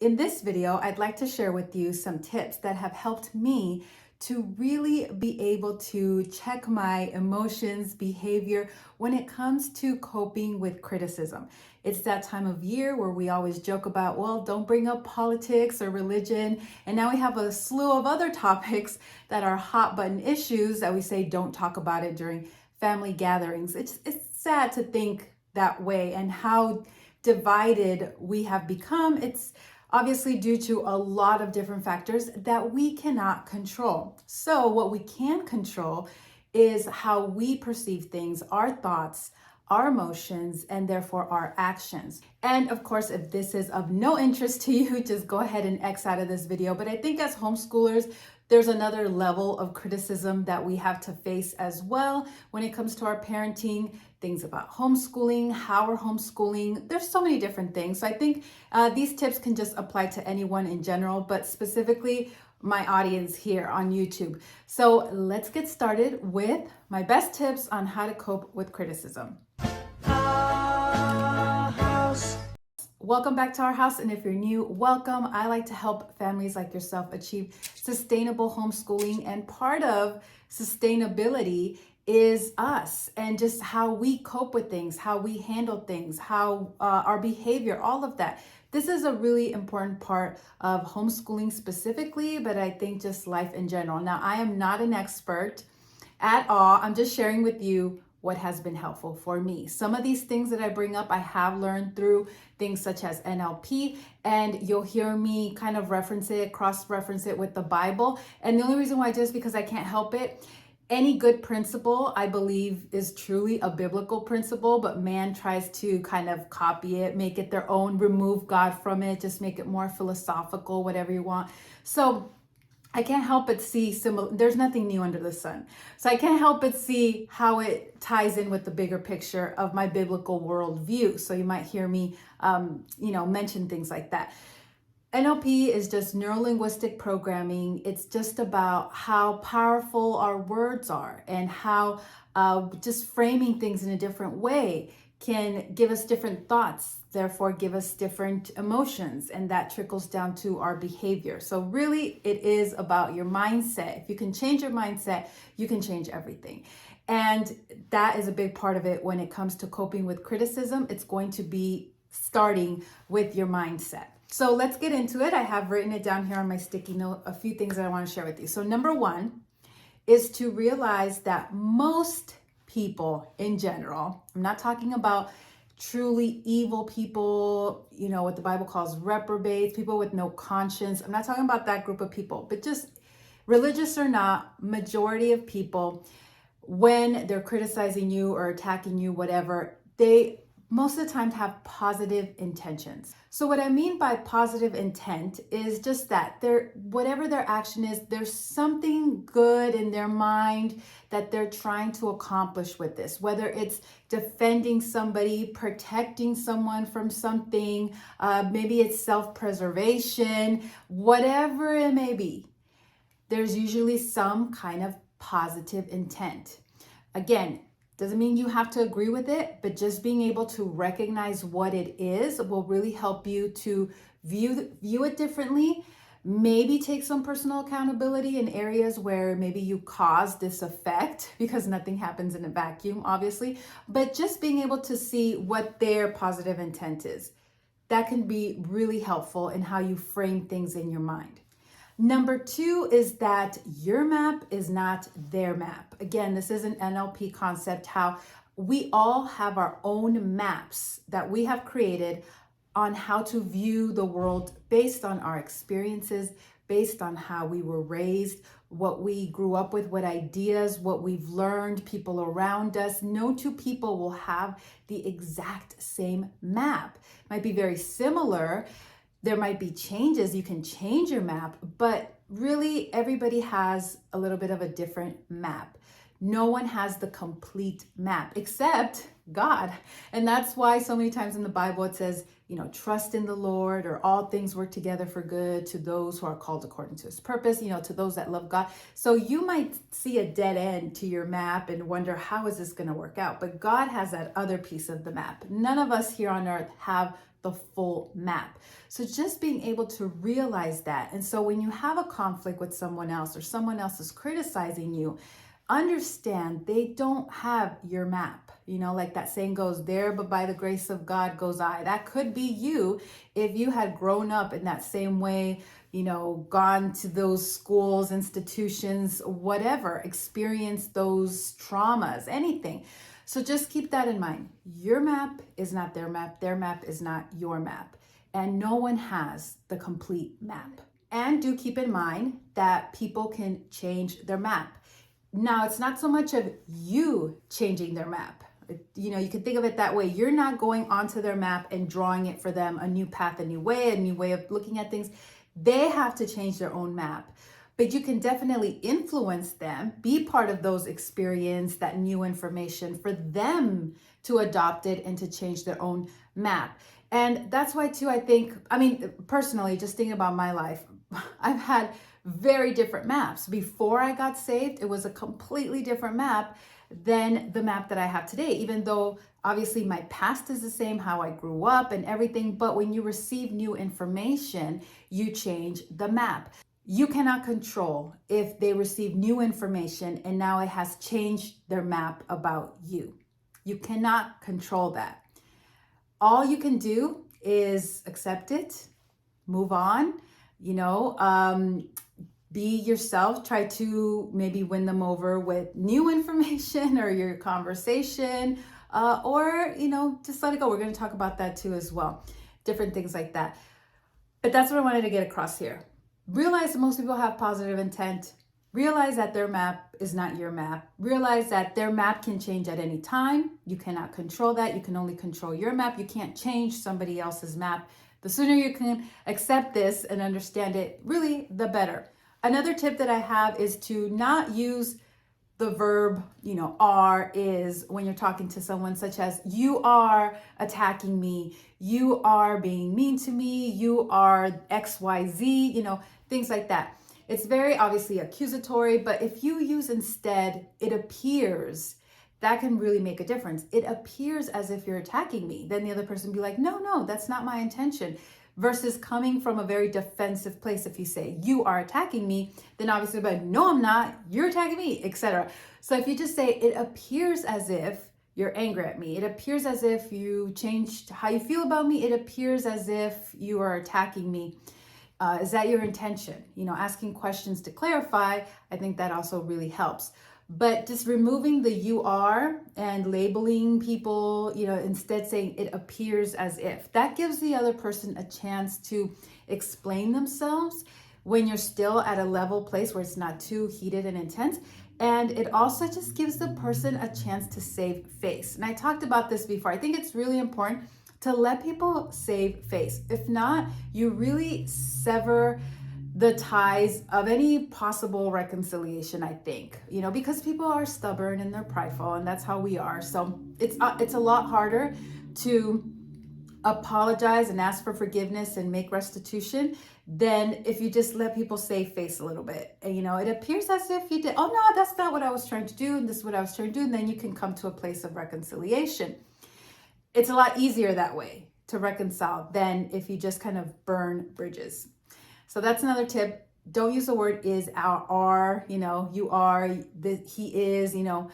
In this video, I'd like to share with you some tips that have helped me to really be able to check my emotions, behavior when it comes to coping with criticism. It's that time of year where we always joke about, well, don't bring up politics or religion. And now we have a slew of other topics that are hot button issues that we say don't talk about it during family gatherings. It's sad to think that way and how divided we have become. It's obviously due to a lot of different factors that we cannot control. So what we can control is how we perceive things, our thoughts, our emotions, and therefore our actions. And of course, if this is of no interest to you, just go ahead and X out of this video. But I think as homeschoolers, there's another level of criticism that we have to face as well when it comes to our parenting, things about homeschooling, how we're homeschooling. There's so many different things. So I think these tips can just apply to anyone in general, but specifically my audience here on YouTube. So let's get started with my best tips on how to cope with criticism. Welcome back to our house, and if you're new, welcome. I like to help families like yourself achieve sustainable homeschooling, and part of sustainability is us and just how we cope with things, how we handle things, how our behavior, all of that. This is a really important part of homeschooling specifically, but I think just life in general. Now, I am not an expert at all. I'm just sharing with you what has been helpful for me. Some of these things that I bring up, I have learned through things such as NLP, and you'll hear me kind of reference it, cross-reference it with the Bible. And the only reason why I do is because I can't help it. Any good principle, I believe, is truly a biblical principle, but man tries to kind of copy it, make it their own, remove God from it, just make it more philosophical, whatever you want. So I can't help but see there's nothing new under the sun. So I can't help but see how it ties in with the bigger picture of my biblical worldview. So you might hear me, mention things like that. NLP is just neuro-linguistic programming. It's just about how powerful our words are and how just framing things in a different way can give us different thoughts, therefore give us different emotions, and that trickles down to our behavior. So really, it is about your mindset. If you can change your mindset, you can change everything. And that is a big part of it when it comes to coping with criticism. It's going to be starting with your mindset. So let's get into it. I have written it down here on my sticky note, a few things that I want to share with you. So number one is to realize that most people in general, I'm not talking about truly evil people, what the Bible calls reprobates, people with no conscience. I'm not talking about that group of people, but just religious or not, majority of people, when they're criticizing you or attacking you, whatever, they most of the time have positive intentions. So what I mean by positive intent is just that whatever their action is, there's something good in their mind that they're trying to accomplish with this, whether it's defending somebody, protecting someone from something, maybe it's self-preservation, whatever it may be. There's usually some kind of positive intent. Again, doesn't mean you have to agree with it, but just being able to recognize what it is will really help you to view it differently. Maybe take some personal accountability in areas where maybe you caused this effect, because nothing happens in a vacuum, obviously, but just being able to see what their positive intent is. That can be really helpful in how you frame things in your mind. Number two is that your map is not their map. Again, this is an NLP concept, how we all have our own maps that we have created on how to view the world based on our experiences, based on how we were raised, what we grew up with, what ideas, what we've learned, people around us. No two people will have the exact same map. It might be very similar. There might be changes, you can change your map, but really everybody has a little bit of a different map. No one has the complete map except God. And that's why so many times in the Bible it says, trust in the Lord, or all things work together for good to those who are called according to his purpose, to those that love God. So you might see a dead end to your map and wonder, how is this going to work out? But God has that other piece of the map. None of us here on earth have the full map. So just being able to realize that. And so when you have a conflict with someone else or someone else is criticizing you, understand they don't have your map. You know, like that saying goes, there but by the grace of God goes I. That could be you if you had grown up in that same way, you know, gone to those schools, institutions, whatever, experienced those traumas, anything. So just keep that in mind. Your map is not their map is not your map, and no one has the complete map. And do keep in mind that people can change their map. Now, it's not so much of you changing their map. You know, you can think of it that way. You're not going onto their map and drawing it for them, a new path, a new way of looking at things. They have to change their own map. But you can definitely influence them, be part of those experience, that new information for them to adopt it and to change their own map. And that's why too, I think, I mean, personally, just thinking about my life, I've had very different maps. Before I got saved, it was a completely different map than the map that I have today, even though obviously my past is the same, how I grew up and everything. But when you receive new information, you change the map. You cannot control if they receive new information and now it has changed their map about you. You cannot control that. All you can do is accept it, move on, you know, be yourself, try to maybe win them over with new information or your conversation, or, you know, just let it go. We're going to talk about that too as well, different things like that. But that's what I wanted to get across here. Realize that most people have positive intent. Realize that their map is not your map. Realize that their map can change at any time. You cannot control that. You can only control your map. You can't change somebody else's map. The sooner you can accept this and understand it, really, the better. Another tip that I have is to not use the verb, you know, are, is when you're talking to someone, such as you are attacking me, you are being mean to me, you are XYZ, you know, things like that. It's very obviously accusatory, but if you use instead, it appears, that can really make a difference. It appears as if you're attacking me. Then the other person be like, no, that's not my intention. Versus coming from a very defensive place. If you say you are attacking me, then obviously like, no, I'm not, you're attacking me, etc. So if you just say it appears as if you're angry at me, it appears as if you changed how you feel about me, it appears as if you are attacking me. Is that your intention? You know, asking questions to clarify, I think that also really helps. But just removing the you are and labeling people, you know, instead saying it appears as if, that gives the other person a chance to explain themselves when you're still at a level place where it's not too heated and intense. And it also just gives the person a chance to save face. And I talked about this before. I think it's really important to let people save face. If not, you really sever the ties of any possible reconciliation, I think, you know, because people are stubborn and they're prideful, and that's how we are. So it's a lot harder to apologize and ask for forgiveness and make restitution than if you just let people save face a little bit. And, you know, it appears as if you did, oh no, that's not what I was trying to do, and this is what I was trying to do, and then you can come to a place of reconciliation. It's a lot easier that way to reconcile than if you just kind of burn bridges. So that's another tip. Don't use the word is, are, you know, you are, he is, you know,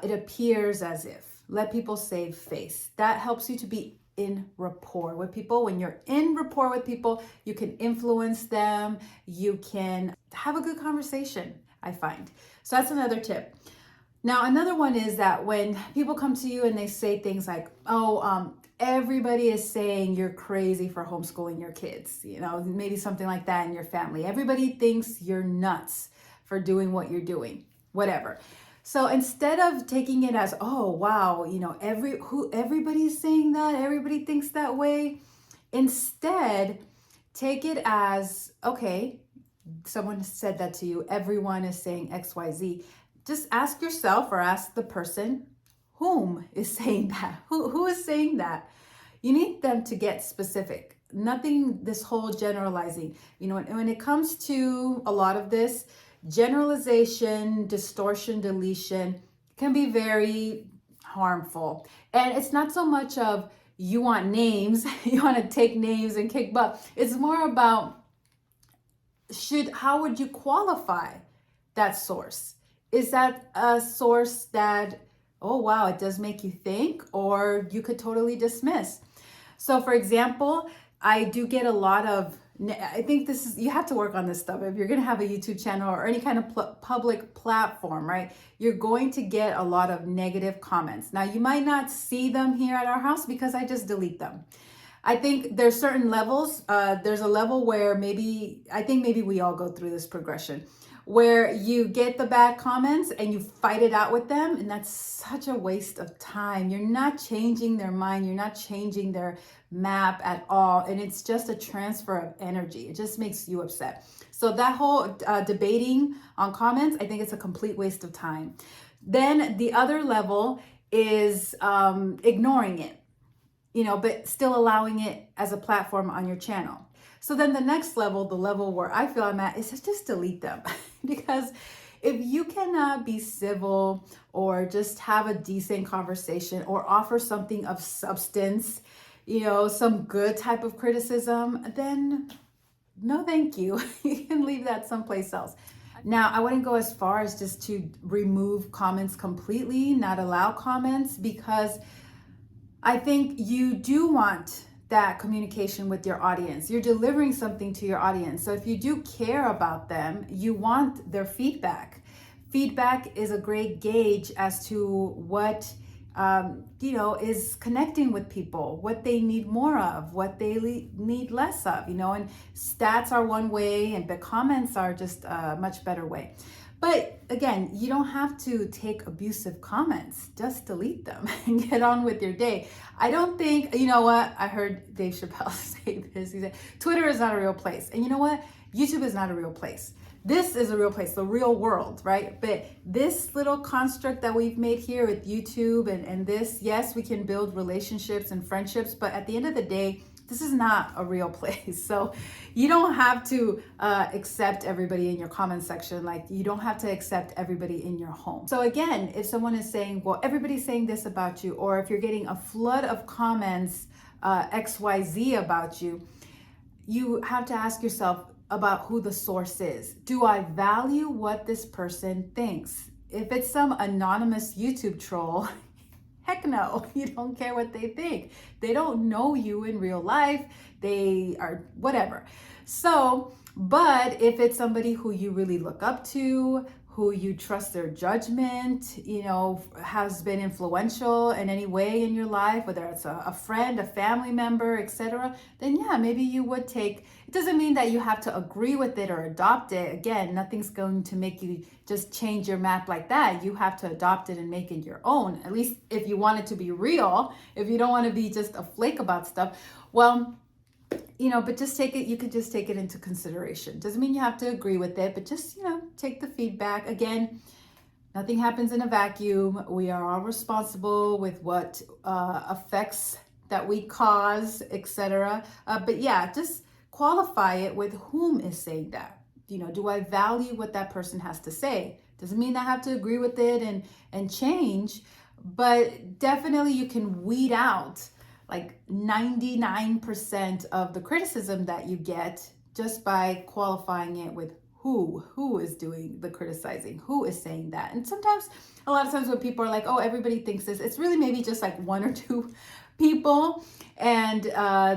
it appears as if. Let people save face. That helps you to be in rapport with people. When you're in rapport with people, you can influence them. You can have a good conversation, I find. So that's another tip. Now, another one is that when people come to you and they say things like, everybody is saying you're crazy for homeschooling your kids, you know, maybe something like that in your family. Everybody thinks you're nuts for doing what you're doing, whatever. So instead of taking it as, oh, wow, you know, everybody's saying that, everybody thinks that way, instead take it as, okay, someone said that to you, everyone is saying XYZ. Just ask yourself or ask the person, whom is saying that? Who is saying that? You need them to get specific. Nothing, this whole generalizing. You know, when it comes to a lot of this, generalization, distortion, deletion can be very harmful. And it's not so much of you want names, you want to take names and kick butt. It's more about how would you qualify that source? Is that a source that, oh wow, it does make you think, or you could totally dismiss? So for example, I do get a lot of, I think this is, you have to work on this stuff. If you're going to have a YouTube channel or any kind of public platform, right? You're going to get a lot of negative comments. Now, you might not see them here at our house because I just delete them. I think there's certain levels. There's a level where I think maybe we all go through this progression where you get the bad comments and you fight it out with them. And that's such a waste of time. You're not changing their mind. You're not changing their map at all. And it's just a transfer of energy. It just makes you upset. So that whole debating on comments, I think it's a complete waste of time. Then the other level is ignoring it, but still allowing it as a platform on your channel. So then the next level, the level where I feel I'm at, is just delete them. Because if you cannot be civil or just have a decent conversation or offer something of substance, some good type of criticism, then no, thank you. You can leave that someplace else. Now, I wouldn't go as far as just to remove comments completely, not allow comments, because I think you do want that communication with your audience. You're delivering something to your audience. So if you do care about them, you want their feedback. Feedback is a great gauge as to what, is connecting with people, what they need more of, what they need less of, and stats are one way, but comments are just a much better way. But again, you don't have to take abusive comments. Just delete them and get on with your day. I don't think, you know what? I heard Dave Chappelle say this. He said, Twitter is not a real place. And you know what? YouTube is not a real place. This is a real place, the real world, right? But this little construct that we've made here with YouTube and this, yes, we can build relationships and friendships, but at the end of the day, this is not a real place. So you don't have to accept everybody in your comment section. Like you don't have to accept everybody in your home. So again, if someone is saying, well, everybody's saying this about you, or if you're getting a flood of comments, XYZ about you, you have to ask yourself about who the source is. Do I value what this person thinks? If it's some anonymous YouTube troll, heck no, you don't care what they think. They don't know you in real life. They are whatever. So, but if it's somebody who you really look up to, who you trust their judgment, has been influential in any way in your life, whether it's a friend, a family member, etc., then yeah, maybe you would take, it doesn't mean that you have to agree with it or adopt it. Again, nothing's going to make you just change your map like that. You have to adopt it and make it your own, at least if you want it to be real. If you don't want to be just a flake about stuff, well, but just take it, you could just take it into consideration. Doesn't mean you have to agree with it, but just, take the feedback. Again, nothing happens in a vacuum. We are all responsible with what effects that we cause, etc. But yeah, just qualify it with whom is saying that. Do I value what that person has to say? Doesn't mean I have to agree with it and change, but definitely you can weed out like 99% of the criticism that you get just by qualifying it with who is doing the criticizing, who is saying that. And sometimes, a lot of times when people are like, oh, everybody thinks this, it's really maybe just like one or two people, and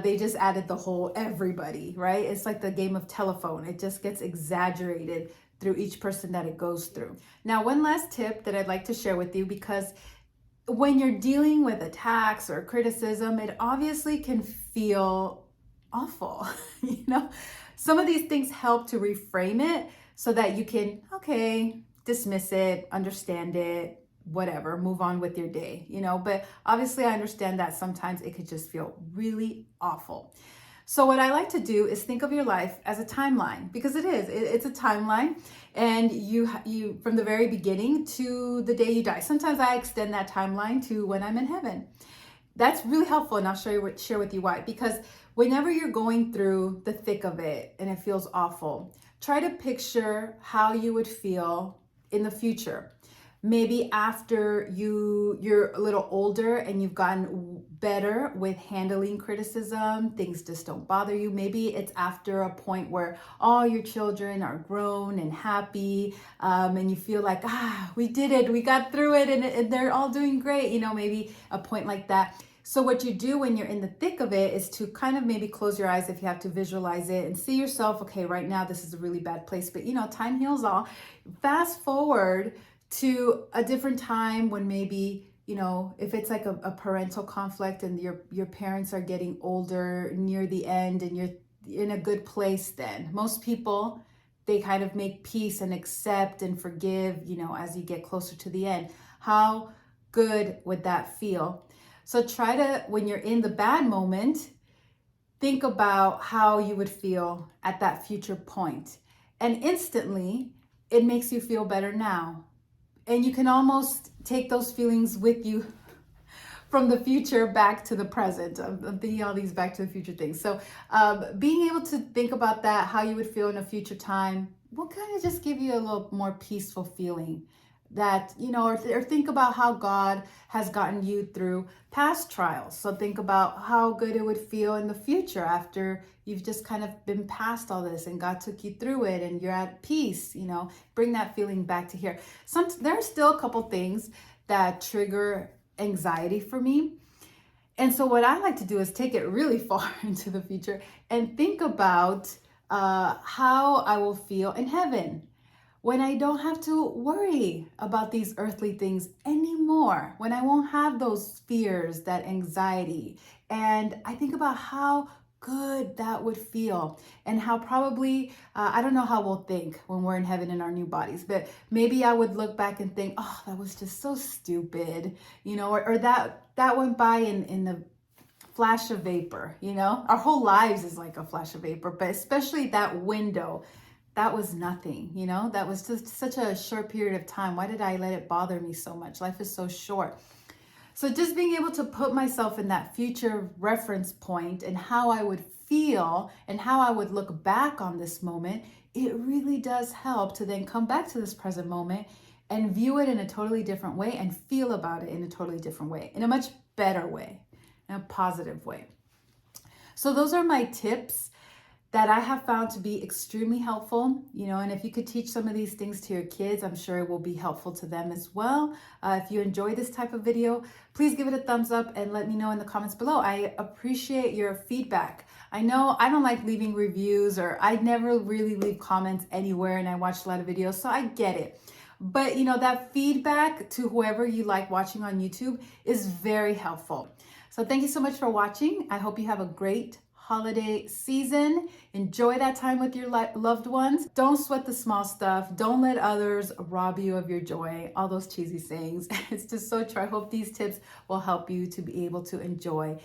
they just added the whole everybody, right? It's like the game of telephone. It just gets exaggerated through each person that it goes through. Now, one last tip that I'd like to share with you, because when you're dealing with attacks or criticism, it obviously can feel awful. Some of these things help to reframe it so that you can, dismiss it, understand it, whatever, move on with your day, but obviously I understand that sometimes it could just feel really awful. So what I like to do is think of your life as a timeline, because it's a timeline, and you from the very beginning to the day you die. Sometimes I extend that timeline to when I'm in heaven. That's really helpful, and I'll share with you why. Because whenever you're going through the thick of it and it feels awful, try to picture how you would feel in the future. Maybe after you're a little older and you've gotten better with handling criticism, things just don't bother you. Maybe it's after a point where all your children are grown and happy, and you feel like, we did it, we got through it, and they're all doing great. Maybe a point like that. So what you do when you're in the thick of it is to kind of maybe close your eyes if you have to visualize it and see yourself, okay, right now this is a really bad place, but time heals all. Fast forward to a different time when maybe, if it's like a parental conflict and your parents are getting older near the end and you're in a good place, then most people, they kind of make peace and accept and forgive, as you get closer to the end. How good would that feel? So try to, when you're in the bad moment, think about how you would feel at that future point. And instantly, it makes you feel better now. And you can almost take those feelings with you from the future back to the present. I'm thinking all these back to the future things. So being able to think about that, how you would feel in a future time, will kind of just give you a little more peaceful feeling. That, or think about how God has gotten you through past trials. So think about how good it would feel in the future after you've just kind of been past all this and God took you through it and you're at peace. Bring that feeling back to here. There are still a couple things that trigger anxiety for me. And so what I like to do is take it really far into the future and think about how I will feel in heaven, when I don't have to worry about these earthly things anymore, when I won't have those fears, that anxiety. And I think about how good that would feel and how probably, I don't know how we'll think when we're in heaven in our new bodies, but maybe I would look back and think, oh, that was just so stupid, or that went by in the flash of vapor, Our whole lives is like a flash of vapor, but especially that window, that was nothing, that was just such a short period of time. Why did I let it bother me so much? Life is so short. So just being able to put myself in that future reference point and how I would feel and how I would look back on this moment, it really does help to then come back to this present moment and view it in a totally different way and feel about it in a totally different way, in a much better way, in a positive way. So those are my tips that I have found to be extremely helpful, and if you could teach some of these things to your kids, I'm sure it will be helpful to them as well. If you enjoy this type of video, please give it a thumbs up and let me know in the comments below. I appreciate your feedback. I know I don't like leaving reviews, or I never really leave comments anywhere, and I watch a lot of videos, so I get it. But that feedback to whoever you like watching on YouTube is very helpful. So thank you so much for watching. I hope you have a great holiday season. Enjoy that time with your loved ones. Don't sweat the small stuff. Don't let others rob you of your joy. All those cheesy sayings. It's just so true. I hope these tips will help you to be able to enjoy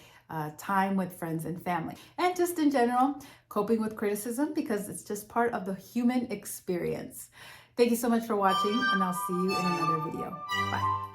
time with friends and family. And just in general, coping with criticism, because it's just part of the human experience. Thank you so much for watching, and I'll see you in another video. Bye.